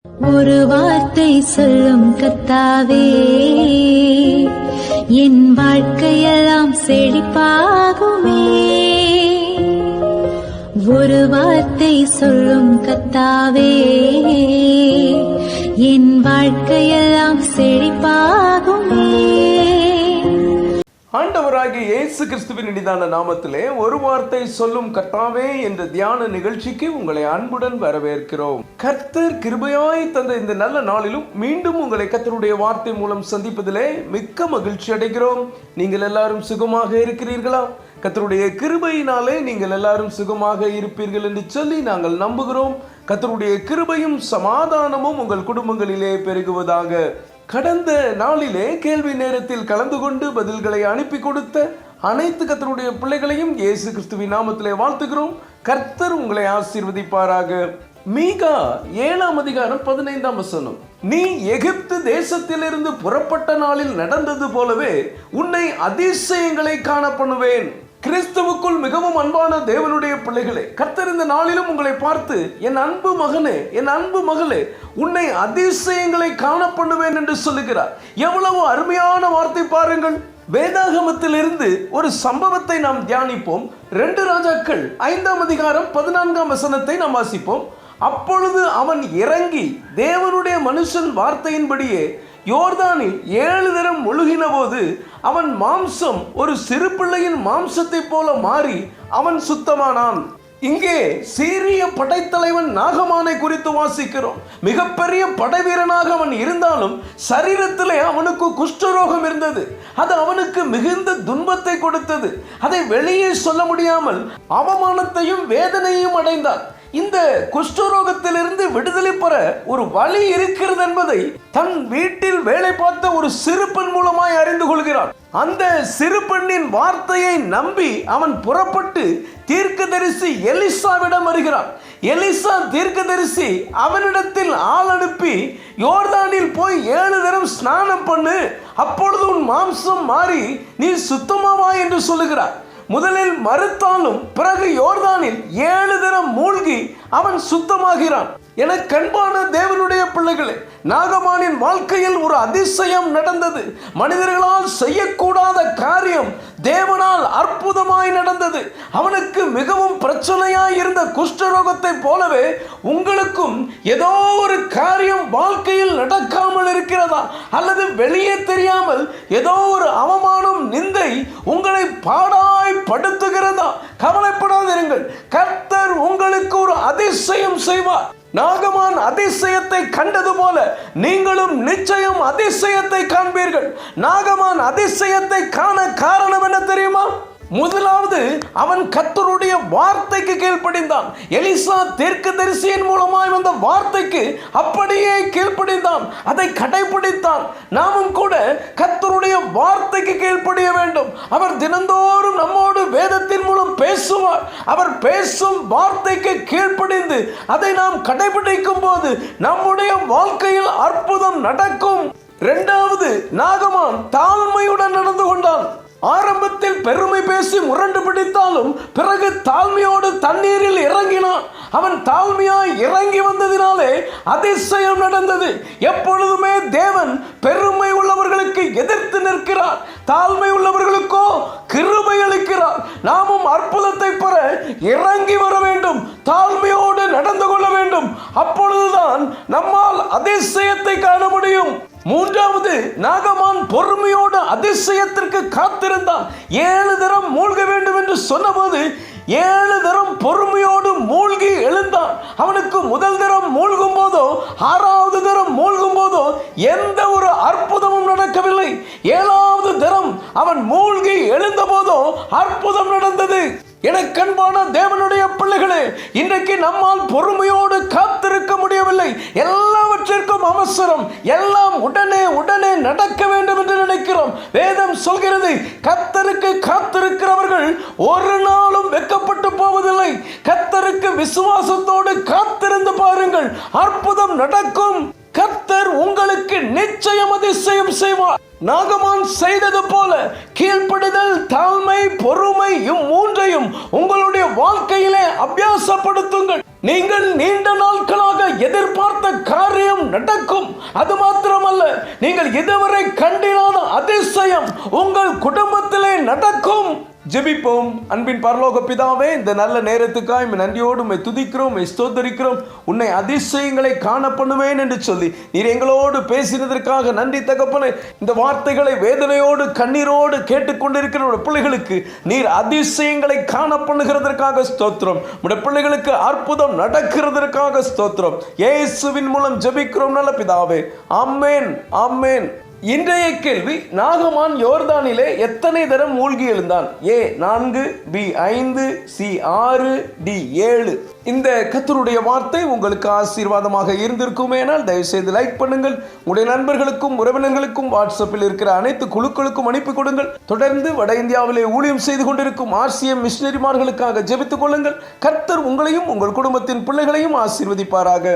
ஒரு வார்த்தை சொல்லும் கர்த்தாவே, என் வாழ்க்கையெல்லாம் செழிப்பாகுமே. ஒரு வார்த்தை சொல்லும் கர்த்தாவே, என் வாழ்க்கையெல்லாம் செழிப்பாகுமே. ஆண்டவராகிய இயேசு கிறிஸ்துவின் இனிதான நாமத்திலே ஒரு வார்த்தை சொல்லும் கர்த்தாவே என்ற தியான நிகழ்ச்சிக்கு உங்களை அன்புடன் வரவேற்கிறோம். கர்த்தர் கிருபையாய் தந்த இந்த நல்ல நாளிலும் மீண்டும் உங்களை கர்த்தருடைய வார்த்தை மூலம் சந்திப்பதிலே மிக்க மகிழ்ச்சி அடைகிறோம். நீங்கள் எல்லாரும் சுகமாக இருக்கிறீர்களா? கர்த்தருடைய கிருபையினாலே நீங்கள் எல்லாரும் சுகமாக இருப்பீர்கள் என்று சொல்லி நாங்கள் நம்புகிறோம். கர்த்தருடைய கிருபையும் சமாதானமும் உங்கள் குடும்பங்களிலே பெருகுவதாக. கடந்த நாளிலே கேள்வி நேரத்தில் கலந்து கொண்டு பதில்களை அனுப்பி கொடுத்த அனைத்து கர்த்தருடைய பிள்ளைகளையும் இயேசு கிறிஸ்துவின் நாமத்திலே வாழ்த்துகிறோம். கர்த்தர் உங்களை ஆசீர்வதிப்பாராக. மீகா 7ஆம் அதிகாரம் 15ஆம் வசனம். நீ எகிப்து தேசத்திலிருந்து புறப்பட்ட நாளில் நடந்தது போலவே உன்னை அதிசயங்களை காண பண்ணுவேன். கிறிஸ்துவுக்குள் மிகவும் அன்பான தேவனுடைய பிள்ளைகளே, கர்த்தர் இந்த நாளிலும் உங்களை பார்த்து என் அன்பு மகனே, என் அன்பு மகளே, உன்னை அதிசயங்களை காண பண்ணுவேன் என்று சொல்லுகிறார். எவ்வளவு அருமையான வார்த்தை பாருங்கள். வேதாகமத்திலிருந்து ஒரு சம்பவத்தை நாம் தியானிப்போம். 2 ராஜாக்கள் 5ஆம் அதிகாரம் 14ஆம் வசனத்தை நாம் வாசிப்போம். அப்பொழுது அவன் இறங்கி தேவனுடைய மனுஷன் வார்த்தையின்படியே யோர்தானில் 7 தரம் முழுகின போது அவன் மாம்சம் ஒரு சிறு பிள்ளையின் மாம்சத்தை போல மாறி அவன் சுத்தமானான். இங்கே சீரிய படைத்தலைவன் நாகமானை குறித்து வாசிக்கிறோம். மிகப்பெரிய படைவீரனாக அவன் இருந்தாலும் சரீரத்திலே அவனுக்கு குஷ்டரோகம் இருந்தது. அது அவனுக்கு மிகுந்த துன்பத்தை கொடுத்தது. அதை வெளியே சொல்ல முடியாமல் அவமானத்தையும் வேதனையும் அடைந்தான். இந்த குஷ்டரோகத்திலிருந்து விடுதலை பெற ஒரு வழி இருக்கிறது என்பதை தன் வீட்டில் வேலை பார்த்த ஒரு சிறு பெண் மூலமாய் அறிந்து கொள்கிறான். அந்த சிறு பெண்ணின் வார்த்தையை நம்பி அவன் புறப்பட்டு தீர்க்கதரிசி எலிசாவிடம் வருகிறான். எலிசா தீர்க்கதரிசி அவனிடத்தில் ஆள் அனுப்பி யோர்தானில் போய் 7 தரம் ஸ்நானம் பண்ணு, அப்பொழுது உன் மாம்சம் மாறி நீ சுத்தமாவாய் என்று சொல்லுகிறார். முதலில் மறுத்தாலும் பிறகு யோர்தானில் 7 தரம் மூழ்கி அவன் சுத்தமாகிறான். என கண்பான தேவனுடைய பிள்ளைகளே, நாகமானின் வாழ்க்கையில் ஒரு அதிசயம் நடந்தது. மனிதர்களால் செய்யக்கூடாத காரியம் தேவனால் அற்புதமாய் நடந்தது. அவனுக்கு மிகவும் பிரச்சனையாய் இருந்த குஷ்டரோகத்தை போலவே உங்களுக்கும் ஏதோ ஒரு காரியம் வாழ்க்கையில் நடக்காமல் இருக்கிறதா, அல்லது வெளியே தெரியாமல் ஏதோ ஒரு அவமானம், நிந்தை உங்களை பாடாய் படுத்துகிறதா? கவலைப்படாதிருங்கள், கர்த்தர் உங்களுக்கு ஒரு அதிசயம் செய்வார். நாகமான் அதிசயத்தை கண்டது போல நீங்களும் நிச்சயம் அதிசயத்தை காண்பீர்கள். நாகமான் அதிசயத்தை காண காரணம் என்ன தெரியுமா? முதலாவது, அவன் கர்த்தருடைய வார்த்தைக்கு கீழ்ப்படிந்தான். எலிசா தீர்க்கதரிசியின் மூலமாய் வந்த வார்த்தைக்கு அப்படியே கீழ்ப்படிந்தான், அதை கடைபிடித்தான். நாமும் கூட கர்த்தருடைய வார்த்தைக்கு கீழ்ப்படிய வேண்டும். அவர் தினந்தோறும் நம்மோடு வேதத்தின் மூலம் பேசுவார். அவர் பேசும் வார்த்தைக்கு கீழ்ப்படிந்து அதை நாம் கடைபிடிக்கும் போது நம்முடைய வாழ்க்கையில் அற்புதம் நடக்கும். 2வது, நாகமான் தாழ்மையுடன் நடந்து கொண்டான். ஆரம்பத்தில் பெருமை பேசி முரண்டு பிடித்தாலும் பிறகு தாழ்மையோடு தண்ணீரில் இறங்கினான். அவன் தாழ்மையாய் இறங்கி வந்ததினாலே அதிசயம் நடந்தது. எப்பொழுதுமே தேவன் பெருமை உள்ளவர்களுக்கு எதிர்த்து நிற்கிறார், தாழ்மை உள்ளவர்களுக்கோ கிருபை அளிக்கிறார். நாமும் அற்புதத்தை பெற இறங்கி வர வேண்டும், தாழ்மையோடு நடந்து கொள்ள வேண்டும். அப்பொழுதுதான் நம்மால் அதிசயத்தை காண முடியும். 3வது, நாகமான் பொறுமையோடு அதிசயத்திற்கு காத்திருந்தான். 7 தரம் மூழ்க வேண்டும் என்று சொன்னபோது 7 தரம் பொறுமையோடு மூழ்கி எழுந்தான். அவனுக்கு முதல் தரம் மூழ்கும் போதோ 6வது தரம் மூழ்கும் போதோ எந்த ஒரு அற்புதமும் நடக்கவில்லை. 7வது தரம் அவன் மூழ்கி எழுந்த போதோ அற்புதம் நடந்தது. எனக்கு அன்பான தேவனுடைய பிள்ளைகளே, இன்றைக்கு நம்மால் பொறுமையோடு காத்திருக்க முடியவில்லை. எல்லாவற்றிற்கும் அவசரம், எல்லாம் உடனே உடனே நடக்க வேண்டும் என்று நினைக்கிறோம். வேதம் சொல்கிறது, கர்த்தருக்கு காத்திருக்கிறவர்கள் ஒரு நாளும் வெட்கப்பட்டு போவதில்லை. கர்த்தருக்கு விசுவாசத்தோடு காத்திருந்து பாருங்கள், அற்புதம் நடக்கும். கர்த்தர் உங்களுக்கு நிச்சயம் அதிசயம் செய்வார். நாகமான் செய்தது போல கீழ்ப்படிதல், தாழ்மை, பொறுமை இம்மூன்றையும் உங்களுடைய வாழ்க்கையிலே அபியாசப்படுத்துங்கள். நீங்கள் நீண்ட நாட்களாக எதிர்பார்த்த காரியம் நடக்கும். அது மாத்திரமல்ல, நீங்கள் இதுவரை கண்டிராத அதிசயம் உங்கள் குடும்பத்திலே நடக்கும். ஜெபிப்போம். அன்பின் பரலோக பிதாவே, இந்த நல்ல நேரத்துக்காய் நன்றியோடு உம்மை துதிக்கிறோம், ஸ்தோத்தரிக்கிறோம். உன்னை அதிசயங்களை காண பண்ணுவேன் என்று சொல்லி நீர் எங்களோடு பேசினதற்காக நன்றி தகப்பனே. இந்த வார்த்தைகளை வேதனையோடு கண்ணீரோடு கேட்டுக்கொண்டிருக்கிற பிள்ளைகளுக்கு நீர் அதிசயங்களை காண பண்ணுகிறதற்காக ஸ்தோத்திரம். உடைய பிள்ளைகளுக்கு அற்புதம் நடக்கிறதற்காக ஸ்தோத்திரம். இயேசுவின் மூலம் ஜெபிக்கிறோம் நல்ல பிதாவே. ஆமென், ஆமென். இன்றைய கேள்வி, நாகமான் யோர்தானிலே எத்தனை தரம் மூழ்கி எழுந்தான்? A 4, B 5, C 6, D 7. இந்த கர்த்தருடைய வார்த்தை உங்களுக்கு ஆசீர்வாதமாக இருந்திருக்குமேனால் தயவுசெய்து லைக் பண்ணுங்கள். உங்களுடைய நண்பர்களுக்கும் உறவினர்களுக்கும் வாட்ஸ்அப்பில் இருக்கிற அனைத்து குழுக்களுக்கும் அனுப்பி கொடுங்கள். தொடர்ந்து வட இந்தியாவிலே ஊழியம் செய்து கொண்டிருக்கும் RCM மிஷனரிமார்களுக்காக ஜெபித்துக் கொள்ளுங்கள். கர்த்தர் உங்களையும் உங்கள் குடும்பத்தின் பிள்ளைகளையும் ஆசீர்வதிப்பாராக.